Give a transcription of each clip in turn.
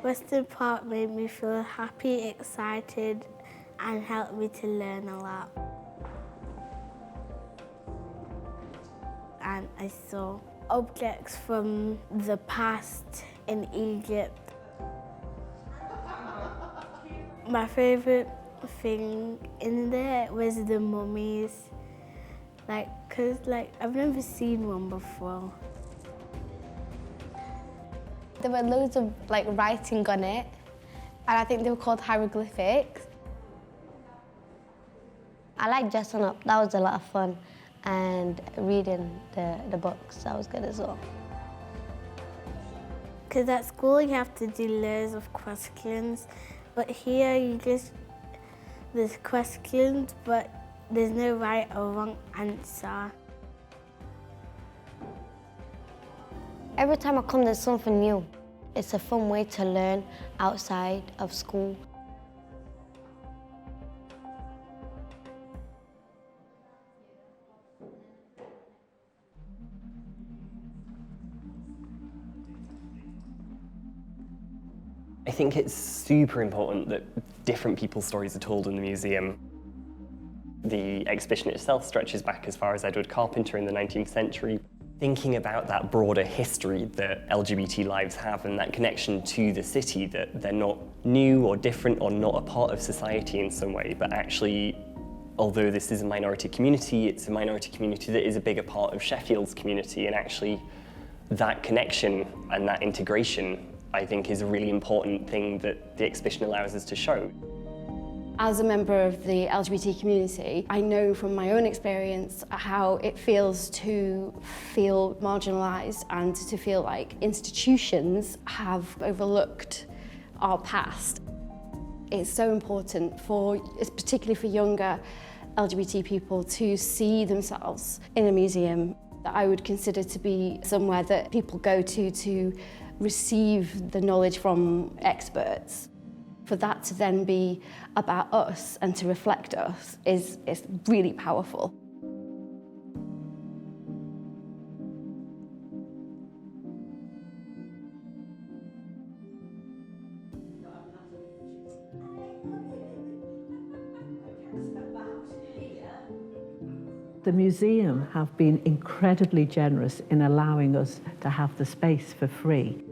Western Park made me feel happy, excited, and helped me to learn a lot. And I saw objects from the past in Egypt. My favourite thing in there was the mummies, because I've never seen one before. There were loads of writing on it, and I think they were called hieroglyphics. I like dressing up, that was a lot of fun, and reading the books, that was good as well. Because at school you have to do loads of questions, but here there's questions, but there's no right or wrong answer. Every time I come, there's something new. It's a fun way to learn outside of school. I think it's super important that different people's stories are told in the museum. The exhibition itself stretches back as far as Edward Carpenter in the 19th century. Thinking about that broader history that LGBT lives have and that connection to the city, that they're not new or different or not a part of society in some way, but actually, although this is a minority community, it's a minority community that is a bigger part of Sheffield's community, and actually that connection and that integration, I think, is a really important thing that the exhibition allows us to show. As a member of the LGBT community, I know from my own experience how it feels to feel marginalised and to feel like institutions have overlooked our past. It's so important particularly for younger LGBT people to see themselves in a museum that I would consider to be somewhere that people go to receive the knowledge from experts. For that to then be about us and to reflect us is really powerful. The museum have been incredibly generous in allowing us to have the space for free.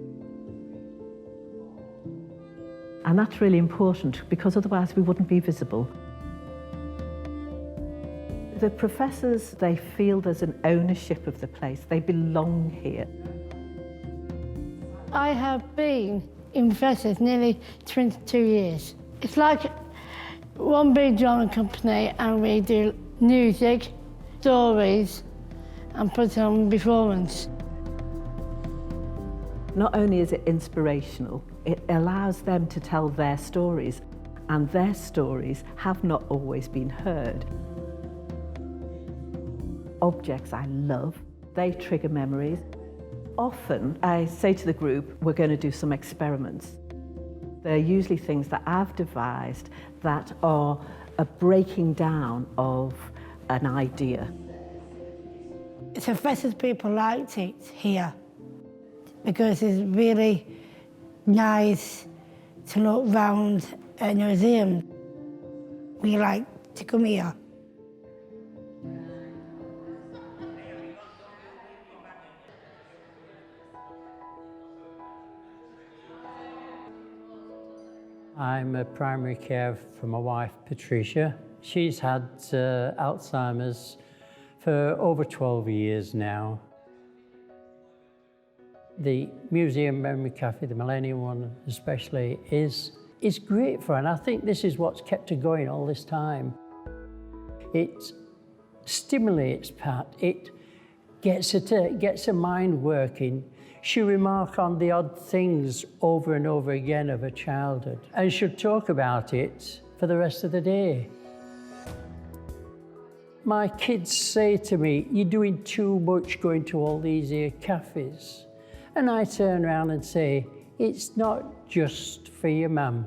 And that's really important because otherwise we wouldn't be visible. The professors, they feel there's an ownership of the place. They belong here. I have been in professors nearly 22 years. It's like one big drama company, and we do music, stories, and put on performance. Not only is it inspirational, it allows them to tell their stories, and their stories have not always been heard. Objects I love, they trigger memories. Often I say to the group, we're going to do some experiments. They're usually things that I've devised that are a breaking down of an idea. Professors people liked it here because it's really nice to look round a museum. We like to come here. I'm a primary care for my wife, Patricia. She's had Alzheimer's for over 12 years now. The Museum Memory Cafe, the Millennium one especially, is great for her, and I think this is what's kept her going all this time. It stimulates Pat, it gets her mind working. She'll remark on the odd things over and over again of her childhood, and she'll talk about it for the rest of the day. My kids say to me, "You're doing too much going to all these here cafes." And I turn around and say, "It's not just for your mum,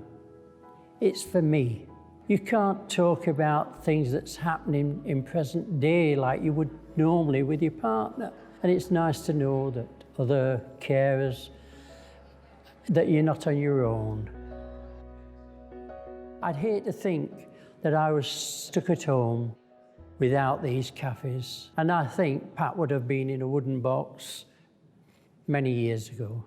it's for me." You can't talk about things that's happening in present day like you would normally with your partner. And it's nice to know that other carers that you're not on your own. I'd hate to think that I was stuck at home without these cafes. And I think Pat would have been in a wooden box many years ago.